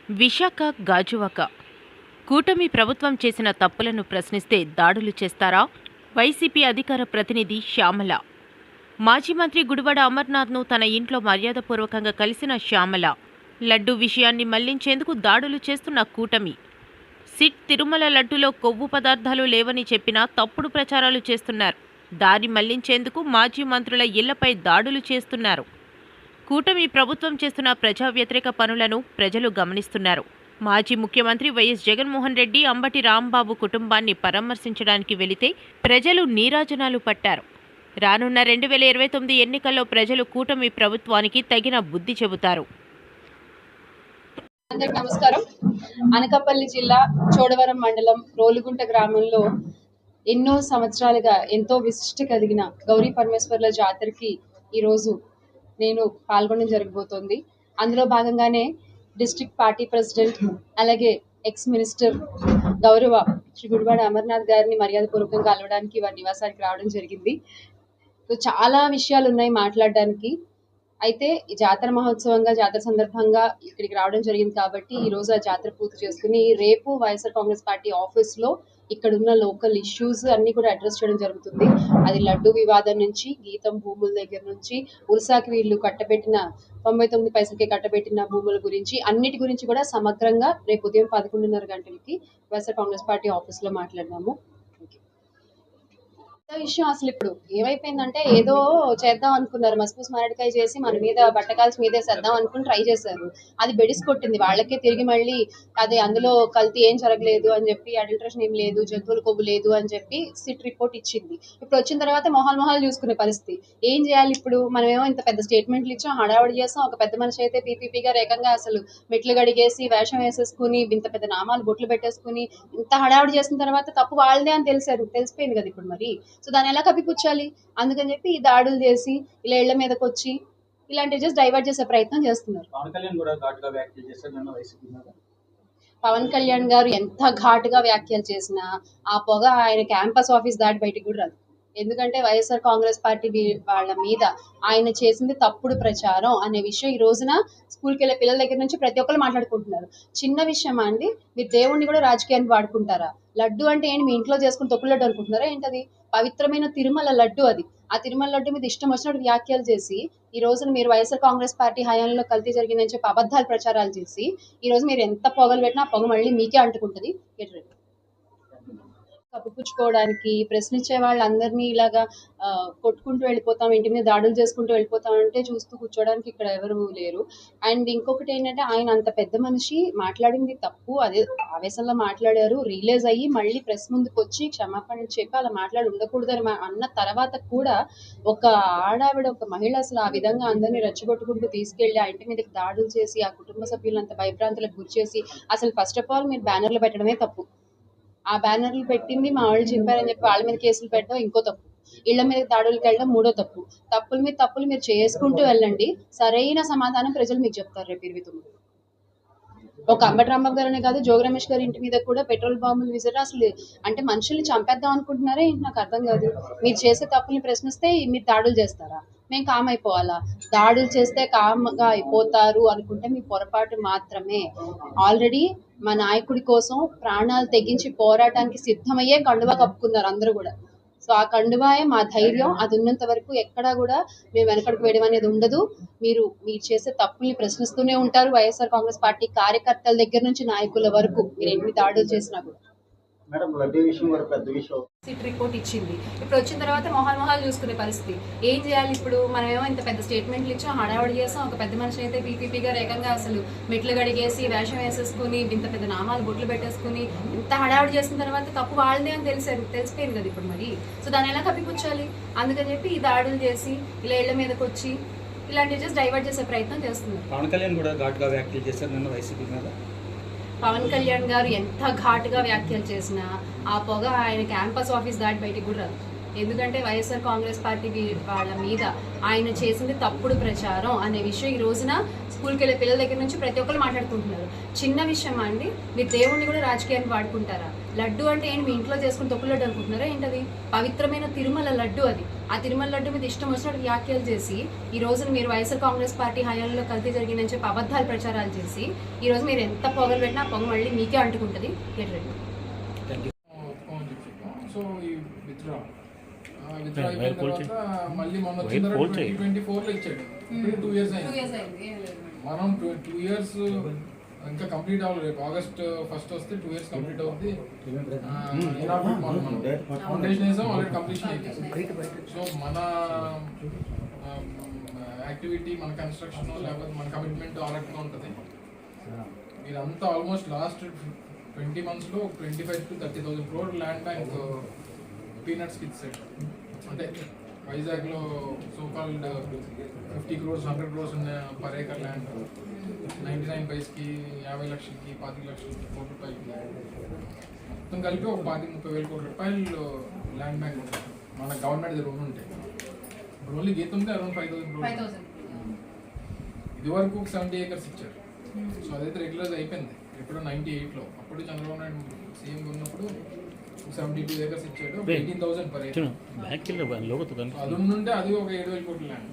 విశాఖ గాజువాక కూటమి ప్రభుత్వం చేసిన తప్పులను ప్రశ్నిస్తే దాడులు చేస్తారా? వైసీపీ అధికార ప్రతినిధి శ్యామల. మాజీ మంత్రి గుడివాడ అమర్నాథ్ను తన ఇంట్లో మర్యాదపూర్వకంగా కలిసిన శ్యామల. లడ్డూ విషయాన్ని మళ్లించేందుకు దాడులు చేస్తున్న కూటమి. సిట్ తిరుమల లడ్డూలో కొవ్వు పదార్థాలు లేవని చెప్పినా తప్పుడు ప్రచారాలు చేస్తున్నారు. దారి మళ్లించేందుకు మాజీ మంత్రుల ఇళ్లపై దాడులు చేస్తున్నారు. కూటమి ప్రభుత్వం చేస్తున్న ప్రజా వ్యతిరేక పనులను ప్రజలు గమనిస్తున్నారు. మాజీ ముఖ్యమంత్రి వైఎస్ జగన్మోహన్ రెడ్డి అంబటి రాంబాబు కుటుంబాన్ని పరామర్శించడానికి వెళితే ప్రజలు నీరాజనాలు పట్టారు. రానున్న 2029 ఎన్నికల్లో ప్రజలు కూటమి ప్రభుత్వానికి తగిన బుద్ధి చెబుతారు. అందరికీ నమస్కారం. అనకాపల్లి జిల్లా చోడవరం మండలం రోలుగుంట గ్రామంలో ఎన్నో సంవత్సరాలుగా ఎంతో విశిష్ట కలిగిన గౌరీ పరమేశ్వర్ల జాతరకి ఈరోజు నేను పాల్గొనడం జరగబోతోంది. అందులో భాగంగానే డిస్ట్రిక్ట్ పార్టీ ప్రెసిడెంట్ అలాగే ఎక్స్ మినిస్టర్ గౌరవ శ్రీ గుడివాడ అమర్నాథ్ గారిని మర్యాదపూర్వకంగా కలవడానికి వారి నివాసానికి రావడం జరిగింది. చాలా విషయాలు ఉన్నాయి మాట్లాడడానికి. అయితే ఈ జాతర మహోత్సవంగా జాతర సందర్భంగా ఇక్కడికి రావడం జరిగింది కాబట్టి ఈ రోజు ఆ జాతర పూర్తి చేసుకుని రేపు వైఎస్ఆర్ కాంగ్రెస్ పార్టీ ఆఫీస్లో ఇక్కడ ఉన్న లోకల్ ఇష్యూస్ అన్ని కూడా అడ్రస్ చేయడం జరుగుతుంది. అది లడ్డు వివాదం నుంచి గీతం భూముల దగ్గర నుంచి ఉల్సాకి వీళ్ళు కట్టబెట్టిన 99 పైసలకి కట్టబెట్టిన భూముల గురించి అన్నిటి గురించి కూడా సమగ్రంగా రేపు ఉదయం 11:30 గంటలకి వైఎస్ఆర్ కాంగ్రెస్ పార్టీ ఆఫీస్లో మాట్లాడదాము. విషయం అసలు ఇప్పుడు ఏమైపోయిందంటే ఏదో చేద్దాం అనుకున్నారు, మస్పూస్ మారడికాయ చేసి మన మీద బట్టకాల్సి మీదే చేద్దాం అనుకుని ట్రై చేశారు. అది బెడిసి కొట్టింది. వాళ్ళకే తిరిగి మళ్ళీ అదే అందులో కల్తీ ఏం జరగలేదు అని చెప్పి, అడల్ట్రేషన్ ఏం లేదు, జంతువుల కొవ్వు లేదు అని చెప్పి సిట్ రిపోర్ట్ ఇచ్చింది. ఇప్పుడు వచ్చిన తర్వాత మొహాలు చూసుకునే పరిస్థితి. ఏం చేయాలి ఇప్పుడు? మనమేమో ఇంత పెద్ద స్టేట్మెంట్లు ఇచ్చాం, హడావడి చేస్తాం. ఒక పెద్ద మనిషి అయితే పీపీపీగా ఏకంగా అసలు మెట్లు గడిగేసి వేషం వేసేసుకుని ఇంత పెద్ద నామాలు బొట్లు పెట్టేసుకుని ఇంత హడావడి చేసిన తర్వాత తప్పు వాళ్ళదే అని తెలిసిపోయింది కదా ఇప్పుడు. మరి సో దాన్ని ఎలా కప్పిపుచ్చాలి? అందుకని చెప్పి ఈ దాడులు చేసి ఇలా ఇళ్ల మీదకి వచ్చి ఇలాంటివి జస్ట్ డైవర్ట్ చేసే ప్రయత్నం చేస్తున్నారు. పవన్ కళ్యాణ్ గారు ఎంత ఘాటుగా వ్యాఖ్యలు చేసినా ఆ పొగ ఆయన క్యాంపస్ ఆఫీస్ దాటి బయటికి కూడా రాదు. ఎందుకంటే వైఎస్ఆర్ కాంగ్రెస్ పార్టీ వాళ్ళ మీద ఆయన చేసింది తప్పుడు ప్రచారం అనే విషయం ఈ రోజున స్కూల్కి వెళ్ళే పిల్లల దగ్గర నుంచి ప్రతి ఒక్కరు మాట్లాడుకుంటున్నారు. చిన్న విషయమా అండి? మీరు దేవుణ్ణి కూడా రాజకీయానికి వాడుకుంటారా? లడ్డు అంటే ఏంటి? మీ ఇంట్లో చేసుకుని తొక్కుల లడ్డు అనుకుంటున్నారా ఏంటది? పవిత్రమైన తిరుమల లడ్డు అది. ఆ తిరుమల లడ్డు మీద ఇష్టం వచ్చినట్టు వ్యాఖ్యలు చేసి ఈ రోజున మీరు వైఎస్ఆర్ కాంగ్రెస్ పార్టీ హయాంలో కల్తీ జరిగిందని చెప్పి అబద్ధాలు ప్రచారాలు చేసి ఈ రోజు మీరు ఎంత పొగలు పెట్టినా ఆ పొగ మళ్ళీ మీకే అంటుకుంటుంది. కప్పిపుచ్చుకోవడానికి ప్రశ్నించే వాళ్ళందరినీ ఇలాగా కొట్టుకుంటూ వెళ్ళిపోతాం, ఇంటి మీద దాడులు చేసుకుంటూ వెళ్ళిపోతాం అంటే చూస్తూ కూర్చోడానికి ఇక్కడ ఎవరు లేరు. అండ్ ఇంకొకటి ఏంటంటే ఆయన అంత పెద్ద మనిషి మాట్లాడింది తప్పు, అదే ఆవేశంలో మాట్లాడారు. రియలైజ్ అయ్యి మళ్ళీ ప్రెస్ ముందుకు వచ్చి క్షమాపణ చెప్పి అలా మాట్లాడి ఉండకూడదని అన్న తర్వాత కూడా ఒక ఆడావిడ, ఒక మహిళ అసలు ఆ విధంగా అందరినీ రెచ్చగొట్టుకుంటూ తీసుకెళ్లి ఆ ఇంటి మీదకి దాడులు చేసి ఆ కుటుంబ సభ్యులంత భయభ్రాంతులకు గురి చేసి అసలు ఫస్ట్ ఆఫ్ ఆల్ మీరు బ్యానర్లు పెట్టడమే తప్పు. ఆ బ్యానర్లు పెట్టింది మా వాళ్ళు చింపారని చెప్పి వాళ్ళ మీద కేసులు పెట్టడం ఇంకో తప్పు. ఇళ్ల మీద దాడులకు వెళ్ళడం మూడో తప్పు. తప్పుల మీద తప్పులు మీరు చేసుకుంటూ వెళ్ళండి, సరైన సమాధానం ప్రజలు మీకు చెప్తారు రేపు 29. ఒక అంబటి రాంబాబు గారనే కాదు, జోగి రమేష్ గారి ఇంటి మీద కూడా పెట్రోల్ బాంబులు విసిరి అసలు అంటే మనుషుల్ని చంపేద్దాం అనుకుంటున్నారే ఏంటి? నాకు అర్థం కాదు. మీరు చేసే తప్పుల్ని ప్రశ్నిస్తే మీరు దాడులు చేస్తారా? మేము కామ్ అయిపోవాలా? దాడులు చేస్తే కామ్గా అయిపోతారు అనుకుంటే మీ పొరపాటు మాత్రమే. ఆల్రెడీ మా నాయకుడి కోసం ప్రాణాలు తెగించి పోరాటానికి సిద్ధమయ్యే కండువా కప్పుకున్నారు అందరూ కూడా. సో ఆ కండువాయే మా ధైర్యం. అది ఉన్నంత వరకు ఎక్కడా కూడా మేము వెనకడుగు వేయడం అనేది ఉండదు. మీరు చేసే తప్పుల్ని ప్రశ్నిస్తూనే ఉంటారు. వైఎస్ఆర్ కాంగ్రెస్ పార్టీ కార్యకర్తల దగ్గర నుంచి నాయకుల వరకు మీరు ఎన్ని దాడులు చేసినా కూడా. సిట్ రిపోర్ట్ ఇచ్చింది. ఇప్పుడు వచ్చిన తర్వాత మొహాలు చూసుకునే పరిస్థితి. ఏం చేయాలి ఇప్పుడు? మనమేమో ఇంత పెద్ద స్టేట్మెంట్లు ఇచ్చాం, హడావడి చేస్తాం. ఒక పెద్ద మనిషి అయితే పీపీపీగా ఏకంగా అసలు మెట్లు గడిగేసి వేషం వేసేసుకుని ఇంత పెద్ద నామాలు బొట్లు పెట్టేసుకుని ఇంత హడావడి చేసిన తర్వాత తప్పు వాళ్ళదే అని తెలిసిపోయింది కదా ఇప్పుడు. మరి సో దాన్ని ఎలా కప్పిపుచ్చాలి? అందుకని చెప్పి ఈ దాడులు చేసి ఇలా ఇళ్ల మీదకి వచ్చి ఇలాంటివి జస్ట్ డైవర్ట్ చేసే ప్రయత్నం చేస్తున్నారు. పవన్ కళ్యాణ్ కూడా ఘాటుగా వ్యాఖ్యలు చేశారు నిన్న వైసీపీ మీద. పవన్ కళ్యాణ్ గారు ఎంత ఘాటుగా వ్యాఖ్యలు చేసినా ఆ పొగ ఆయన క్యాంపస్ ఆఫీస్ దాటి బయటికి కూడా రాదు. ఎందుకంటే వైఎస్ఆర్ కాంగ్రెస్ పార్టీ వాళ్ళ మీద ఆయన చేసింది తప్పుడు ప్రచారం అనే విషయం ఈ రోజున స్కూల్కి వెళ్ళే పిల్లల దగ్గర నుంచి ప్రతి ఒక్కరు మాట్లాడుకుంటున్నారు. చిన్న విషయమా అండి? మీరు దేవుణ్ణి కూడా రాజకీయానికి వాడుకుంటారా? లడ్డు అంటే ఏంటి, మీ ఇంట్లో చేసుకుని తొక్కు లడ్డు అనుకుంటున్నారా ఏంటది? పవిత్రమైన తిరుమల లడ్డు అది. ఆ తిరుమల లడ్డు మీద ఇష్టం వచ్చినట్టు వ్యాఖ్యలు చేసి ఈ రోజున మీరు వైఎస్ఆర్ కాంగ్రెస్ పార్టీ హయాంలో కల్తీ జరిగిందని చెప్పి అబద్ధాలు ప్రచారాలు చేసి ఈ రోజు మీరు ఎంత పొగలు పెట్టినా పొగ మళ్ళీ మీకే అంటుకుంటుంది. Get ready. సో ఈ విత్డ్రా అయిపోయిన తర్వాత మళ్ళీ మొన్న వచ్చిన తర్వాత 2024 ఇచ్చాడు. 2 years అయింది. మనం 2 years ఇంకా కంప్లీట్ అవ్వాలి. రేపు August 1st వస్తే 2 years కంప్లీట్ అవుతుంది. ఫౌండేషన్ వేసాం, ఆల్రెడీ కంప్లీషన్ అయిపోయింది. సో మన యాక్టివిటీ, మన కన్స్ట్రక్షన్ లేకపోతే మన కమిట్మెంట్ ఆ రకంగా ఉంటుంది. మీరంతా ఆల్మోస్ట్ లాస్ట్ 20 monthsలో 25,000 to 30,000 crore ల్యాండ్ బ్యాంక్ పీనట్స్కి ఇచ్చాడు. అంటే వైజాగ్లో సోకాల్డ్ 50 crores 100 crores ఉన్న పర్ ఏకర్ ల్యాండ్ 99 పైస్కి 50 లక్షలకి 25 లక్షలకి కోటి రూపాయలకి మొత్తం కలిపి ఒక 30,000 కోట్ల రూపాయలు ల్యాండ్ బ్యాంక్ ఉంటుంది మన గవర్నమెంట్ దగ్గర ఉంటాయి. ఇప్పుడు ఓన్లీ గీత ఉంది అరౌండ్ 5,000 crores. ఇది వరకు ఒక 70 acres ఇచ్చారు. సో అదైతే రెగ్యులర్ అయిపోయింది. ఎప్పుడో 98లో అప్పుడు చంద్రబాబు నాయుడు సీఎం ఉన్నప్పుడు 72 acres ఇచ్చాడు. 18,000 per acre. అది ఉంటే అది ఒక 7,000 కోట్ల ల్యాండ్.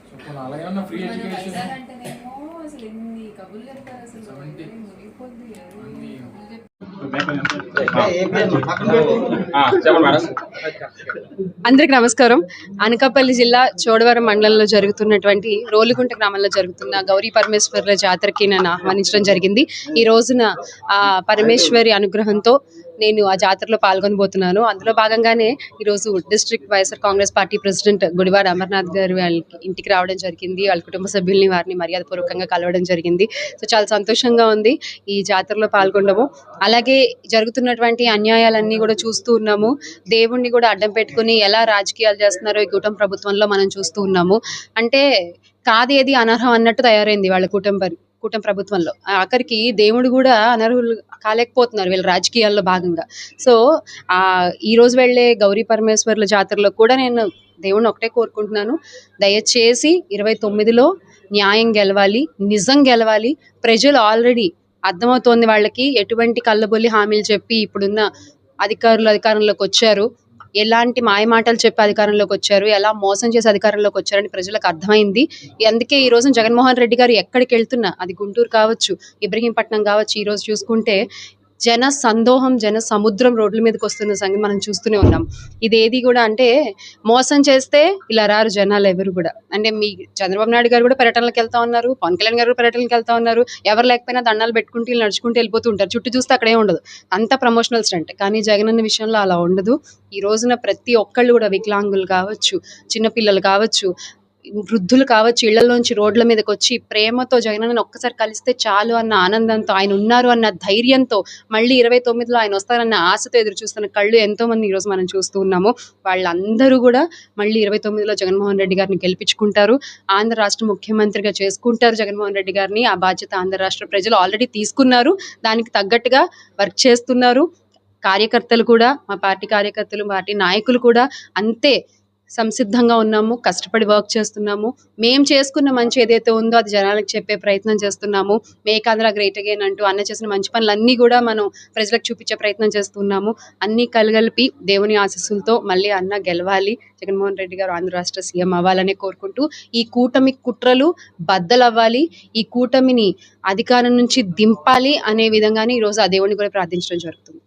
సో కొన్ని అలా ఏమన్నా ఫ్రీ ఎడ్యుకేషన్ 70 అన్ని అందరికి నమస్కారం. అనకాపల్లి జిల్లా చోడవరం మండలంలో జరుగుతున్నటువంటి రోలుగుంట గ్రామంలో జరుగుతున్న గౌరీ పరమేశ్వర్ల జాతరకి నన్ను ఆహ్వానించడం జరిగింది. ఈ రోజున ఆ పరమేశ్వరి అనుగ్రహంతో నేను ఆ జాతరలో పాల్గొనబోతున్నాను. అందులో భాగంగానే ఈరోజు district YSR Congress party president Gudivada Amarnath గారు వాళ్ళకి ఇంటికి రావడం జరిగింది. వాళ్ళ కుటుంబ సభ్యుల్ని వారిని మర్యాదపూర్వకంగా కలవడం జరిగింది. సో చాలా సంతోషంగా ఉంది ఈ జాతరలో పాల్గొనడము. అలాగే జరుగుతున్నటువంటి అన్యాయాలన్నీ కూడా చూస్తూ ఉన్నాము. దేవుణ్ణి కూడా అడ్డం పెట్టుకుని ఎలా రాజకీయాలు చేస్తున్నారో ఈ కూటమి ప్రభుత్వంలో మనం చూస్తూ ఉన్నాము. అంటే కాదేది అనర్హం అన్నట్టు తయారైంది వాళ్ళ కూటమి ప్రభుత్వంలో. ఆఖరికి దేవుడు కూడా అనర్హులు కాలేకపోతున్నారు వీళ్ళ రాజకీయాల్లో భాగంగా. సో ఈ రోజు వెళ్ళే గౌరీ పరమేశ్వర్ల జాతరలో కూడా నేను దేవుణ్ణి ఒకటే కోరుకుంటున్నాను, దయచేసి 29లో న్యాయం గెలవాలి, నిజం గెలవాలి. ప్రజలు ఆల్రెడీ అర్థమవుతోంది వాళ్ళకి ఎటువంటి కళ్ళబొల్లి హామీలు చెప్పి ఇప్పుడున్న అధికారంలోకి వచ్చారు, ఎలాంటి మాయమాటలు చెప్పి అధికారంలోకి వచ్చారు, ఎలా మోసం చేసి అధికారంలోకి వచ్చారని ప్రజలకు అర్థమైంది. అందుకే ఈ రోజు జగన్మోహన్ రెడ్డి గారు ఎక్కడికి వెళ్తున్నా, అది గుంటూరు కావచ్చు, ఇబ్రహీంపట్నం కావచ్చు, ఈ రోజు చూసుకుంటే జన సందోహం, జన సముద్రం రోడ్ల మీదకి వస్తున్న సంగతి మనం చూస్తూనే ఉన్నాం. ఇదేది కూడా అంటే మోసం చేస్తే ఇలా రారు జనాలు ఎవరు కూడా. అంటే మీ చంద్రబాబు నాయుడు గారు కూడా పర్యటనలకు వెళ్తా ఉన్నారు, పవన్ కళ్యాణ్ గారు పర్యటనలకు వెళ్తా ఉన్నారు. ఎవరు లేకపోయినా దండాలు పెట్టుకుంటూ నడుచుకుంటూ వెళ్ళిపోతూ ఉంటారు. చుట్టూ చూస్తే అక్కడే ఉండదు, అంతా ప్రమోషనల్ స్టంట్. కానీ జగన్ అన్న విషయంలో అలా ఉండదు. ఈ రోజున ప్రతి ఒక్కళ్ళు కూడా వికలాంగులు కావచ్చు, చిన్నపిల్లలు కావచ్చు, వృద్ధులు కావచ్చు, ఇళ్లలోంచి రోడ్ల మీదకి వచ్చి ప్రేమతో జగనన్నని ఒక్కసారి కలిస్తే చాలు అన్న ఆనందంతో, ఆయన ఉన్నారు అన్న ధైర్యంతో, మళ్ళీ 29లో ఆయన వస్తారన్న ఆశతో ఎదురు చూస్తున్న కళ్ళు ఎంతో మంది ఈరోజు మనం చూస్తూ ఉన్నాము. వాళ్ళందరూ కూడా మళ్ళీ 29లో జగన్మోహన్ రెడ్డి గారిని గెలిపించుకుంటారు, ఆంధ్ర రాష్ట్ర ముఖ్యమంత్రిగా చేసుకుంటారు జగన్మోహన్ రెడ్డి గారిని. ఆ బాధ్యత ఆంధ్ర రాష్ట్ర ప్రజలు ఆల్రెడీ తీసుకున్నారు, దానికి తగ్గట్టుగా వర్క్ చేస్తున్నారు. కార్యకర్తలు కూడా, మా పార్టీ కార్యకర్తలు, పార్టీ నాయకులు కూడా అంతే సంసిద్ధంగా ఉన్నాము, కష్టపడి వర్క్ చేస్తున్నాము. మేము చేసుకున్న మంచి ఏదైతే ఉందో అది జనాలకు చెప్పే ప్రయత్నం చేస్తున్నాము. మేక్ ఆంధ్ర గ్రేట్ అగైన్ అంటూ అన్న చేసిన మంచి పనులన్నీ కూడా మనం ప్రజలకు చూపించే ప్రయత్నం చేస్తున్నాము. అన్నీ కలగలిపి దేవుని ఆశీస్సులతో మళ్ళీ అన్న గెలవాలి, జగన్మోహన్ రెడ్డి గారు ఆంధ్ర రాష్ట్ర సీఎం అవ్వాలని కోరుకుంటూ, ఈ కూటమి కుట్రలు బద్దలవ్వాలి, ఈ కూటమిని అధికారం నుంచి దింపాలి అనే విధంగానే ఈరోజు ఆ దేవుడిని కూడా ప్రార్థించడం జరుగుతుంది.